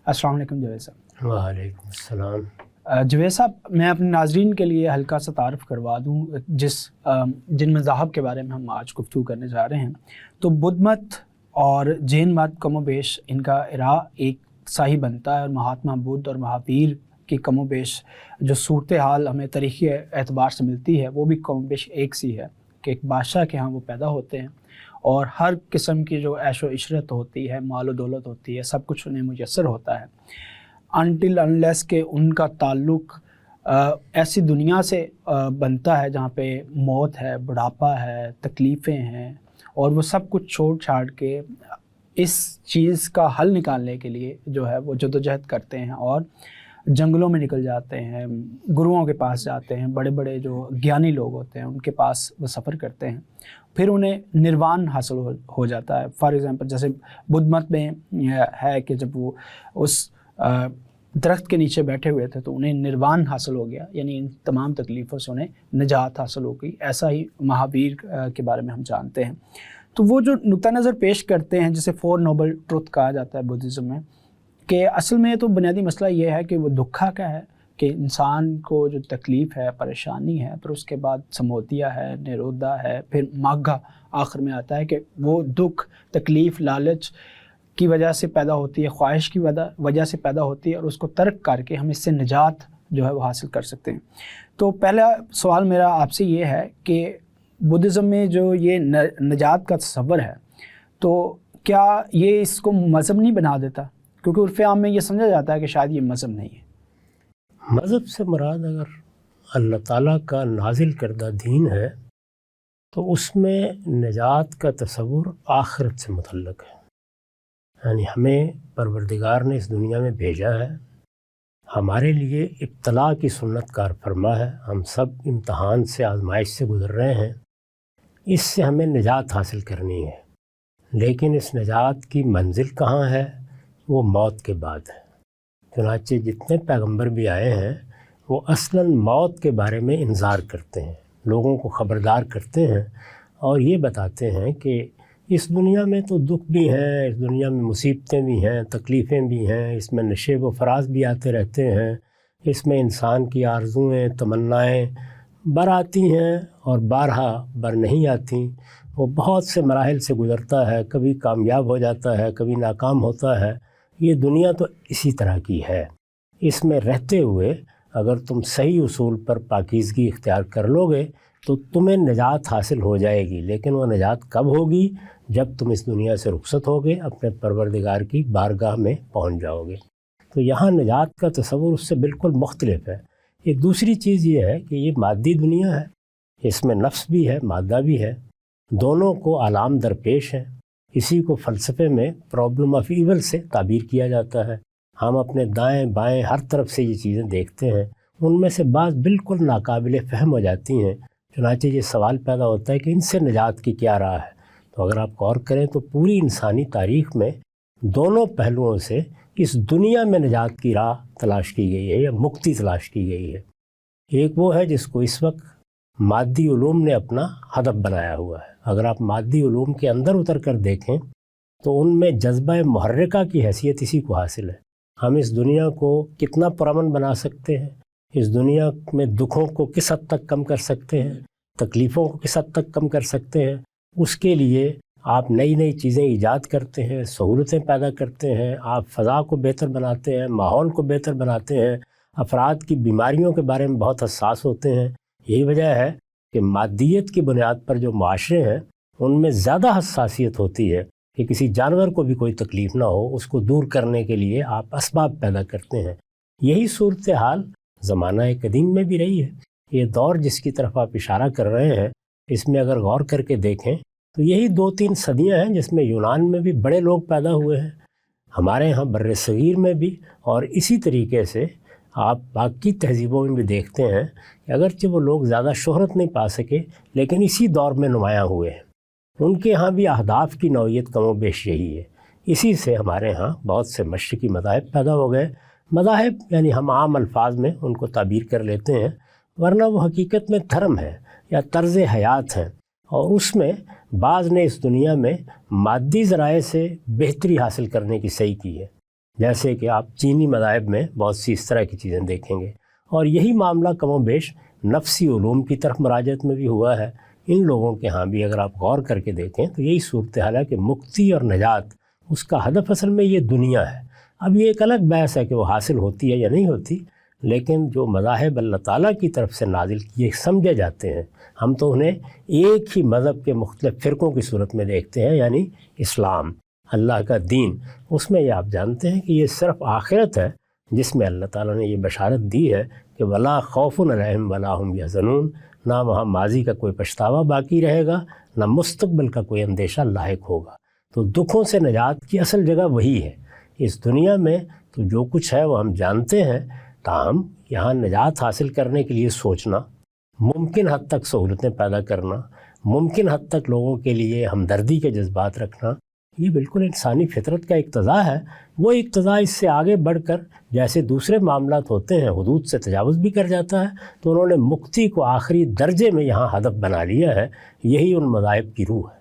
अस्सलाम वालेकुम जावेद साहब। वालेकुम अस्सलाम। जावेद साहब, मैं अपने नाजरीन के लिए हल्का सा तारफ़ करवा दूँ जिन मज़ाहब के बारे में हम आज गुफ्तगू करने जा रहे हैं। तो बुद्ध मत और जैन मत कमोबेश इनका इरा एक सा ही बनता है, और महात्मा बुद्ध और महावीर की कमोबेश जो सूरत हाल हमें तारीख़ी एतबार से मिलती है वो भी कमोबेश एक सी है कि एक बादशाह के यहाँ वो पैदा होते हैं और हर किस्म की जो ऐशो इशरत होती है, माल व दौलत होती है, सब कुछ उन्हें मुयस्सर होता है अनटिल अनलेस के उनका ताल्लुक़ ऐसी दुनिया से बनता है जहाँ पे मौत है, बुढ़ापा है, तकलीफ़ें हैं, और वो सब कुछ छोड़ छाड़ के इस चीज़ का हल निकालने के लिए जो है वो जद्दोजहद करते हैं और जंगलों में निकल जाते हैं, गुरुओं के पास जाते हैं, बड़े बड़े जो ज्ञानी लोग होते हैं उनके पास वो सफ़र करते हैं, फिर उन्हें निर्वाण हासिल हो जाता है। फॉर एग्ज़ाम्पल जैसे बुद्ध मत में है कि जब वो उस दरख्त के नीचे बैठे हुए थे तो उन्हें निर्वाण हासिल हो गया, यानी इन तमाम तकलीफ़ों से उन्हें निजात हासिल हो गई। ऐसा ही महावीर के बारे में हम जानते हैं। तो वो जो नुक्ता नज़र पेश करते हैं जिसे 4 नोबल ट्रुथ कहा जाता है बुद्धिज़्म में, कि असल में तो बुनियादी मसला ये है कि वो दुखा क्या है कि इंसान को जो तकलीफ़ है, परेशानी है, फिर उसके बाद समोतिया है, निरोधा है, फिर माघा आखिर में आता है कि वो दुख, तकलीफ़, लालच की वजह से पैदा होती है, ख्वाहिश की वजह से पैदा होती है, और उसको तर्क करके हम इससे निजात जो है वो हासिल कर सकते हैं। तो पहला सवाल मेरा आपसे ये है कि बुद्धिज़्म में जो ये निजात का तसव्वुर है, तो क्या ये इसको मज़हब नहीं बना देता? क्योंकि उर्फ़ आम में ये समझा जाता है कि शायद ये मज़हब नहीं है। मज़हब से मुराद अगर अल्लाह ताला का नाजिल करदा दीन है तो उसमें निजात का तसव्वुर आखिरत से मुतल्लक़ है। यानी हमें परवरदिगार ने इस दुनिया में भेजा है, हमारे लिए इब्तला की सुन्नत कार फरमा है, हम सब इम्तहान से, आजमाइश से गुज़र रहे हैं, इससे हमें निजात हासिल करनी है। लेकिन इस निजात की मंजिल कहाँ है? वो मौत के बाद है। चुनांचे जितने पैगंबर भी आए हैं वो असलन मौत के बारे में इंज़ार करते हैं, लोगों को ख़बरदार करते हैं और ये बताते हैं कि इस दुनिया में तो दुख भी हैं, इस दुनिया में मुसीबतें भी हैं, तकलीफ़ें भी हैं, इसमें नशेब व फराज भी आते रहते हैं, इसमें इंसान की आरज़ुएँ, तमन्नाएँ बर आती हैं और बारहा बर नहीं आती। वो बहुत से मराहिल से गुज़रता है, कभी कामयाब हो जाता है, कभी नाकाम होता है। ये दुनिया तो इसी तरह की है। इसमें रहते हुए अगर तुम सही उसूल पर पाकीज़गी इख्तियार कर लोगे तो तुम्हें निजात हासिल हो जाएगी। लेकिन वो निजात कब होगी? जब तुम इस दुनिया से रुखसत होगे, अपने परवरदिगार की बारगाह में पहुंच जाओगे। तो यहाँ निजात का तसव्वुर उससे बिल्कुल मुख्तलिफ है। एक दूसरी चीज़ ये है कि ये मादी दुनिया है, इसमें नफ्स भी है, मादा भी है, दोनों को आलाम दरपेश है। इसी को फ़लसफ़े में प्रॉब्लम ऑफ ईवल से ताबीर किया जाता है। हम अपने दाएं बाएं हर तरफ से ये चीज़ें देखते हैं, उनमें से बाज़ बिल्कुल नाकाबिल फ़हम हो जाती हैं। चुनांचे ये सवाल पैदा होता है कि इनसे निजात की क्या राह है। तो अगर आप गौर करें तो पूरी इंसानी तारीख़ में दोनों पहलुओं से इस दुनिया में निजात की राह तलाश की गई है या मुक्ति तलाश की गई है। एक वो है जिसको इस वक्त मादी उलूम ने अपना हदफ बनाया हुआ है। अगर आप मादी उलूम के अंदर उतर कर देखें तो उनमें जज्बा मुहर्रिका की हैसियत इसी को हासिल है। हम इस दुनिया को कितना पुरअमन बना सकते हैं, इस दुनिया में दुखों को किस हद तक कम कर सकते हैं, तकलीफ़ों को किस हद तक कम कर सकते हैं, उसके लिए आप नई नई चीज़ें ईजाद करते हैं, सहूलतें पैदा करते हैं, आप फ़ज़ा को बेहतर बनाते हैं, माहौल को बेहतर बनाते हैं, अफराद की बीमारियों के बारे में बहुत हसास होते हैं। यही वजह है कि मादियत की बुनियाद पर जो माशरे हैं उनमें ज़्यादा हसासियत होती है कि किसी जानवर को भी कोई तकलीफ़ ना हो, उसको दूर करने के लिए आप असबाब पैदा करते हैं। यही सूरत हाल ज़माना कदीम में भी रही है। ये दौर जिसकी तरफ आप इशारा कर रहे हैं, इसमें अगर गौर करके देखें तो यही 2-3 सदियाँ हैं जिसमें यूनान में भी बड़े लोग पैदा हुए हैं, हमारे यहाँ बर्रे सगीर में भी, और इसी तरीके से आप बाकी तहज़ीबों में भी देखते हैं कि अगरचे वो लोग ज़्यादा शोहरत नहीं पा सके लेकिन इसी दौर में नुमायाँ हुए हैं। उनके यहाँ भी अहदाफ की नौइयत कमोबेश यही है। इसी से हमारे यहाँ बहुत से मशरिकी मज़ाहिब पैदा हो गए। मज़ाहिब यानी हम आम अल्फाज में उनको ताबीर कर लेते हैं, वरना वो हकीकत में धर्म है या तर्ज़ हयात है, और उसमें बाज़ ने इस दुनिया में मादी ज़राए से बेहतरी हासिल करने की सही की है। جیسے کہ آپ چینی مذاہب میں بہت سی اس طرح کی چیزیں دیکھیں گے، اور یہی معاملہ کم و بیش نفسی علوم کی طرف مراجعت میں بھی ہوا ہے۔ ان لوگوں کے ہاں بھی اگر آپ غور کر کے دیکھیں تو یہی صورتحال ہے کہ مکتی اور نجات اس کا ہدف اصل میں یہ دنیا ہے۔ اب یہ ایک الگ بحث ہے کہ وہ حاصل ہوتی ہے یا نہیں ہوتی، لیکن جو مذاہب اللہ تعالیٰ کی طرف سے نازل کیے سمجھے جاتے ہیں، ہم تو انہیں ایک ہی مذہب کے مختلف فرقوں کی صورت میں دیکھتے ہیں، یعنی اسلام، اللہ کا دین۔ اس میں یہ آپ جانتے ہیں کہ یہ صرف آخرت ہے جس میں اللہ تعالیٰ نے یہ بشارت دی ہے کہ ولا خوف علیہم ولا ہم یحزنون، نہ وہاں ماضی کا کوئی پچھتاوا باقی رہے گا، نہ مستقبل کا کوئی اندیشہ لاحق ہوگا۔ تو دکھوں سے نجات کی اصل جگہ وہی ہے۔ اس دنیا میں تو جو کچھ ہے وہ ہم جانتے ہیں، تاہم یہاں نجات حاصل کرنے کے لیے سوچنا، ممکن حد تک سہولتیں پیدا کرنا، ممکن حد تک لوگوں کے لیے ہمدردی کے جذبات رکھنا، یہ بالکل انسانی فطرت کا اقتضا ہے۔ وہ اقتضا اس سے آگے بڑھ کر جیسے دوسرے معاملات ہوتے ہیں حدود سے تجاوز بھی کر جاتا ہے، تو انہوں نے مکتی کو آخری درجے میں یہاں ہدف بنا لیا ہے۔ یہی ان مذاہب کی روح ہے۔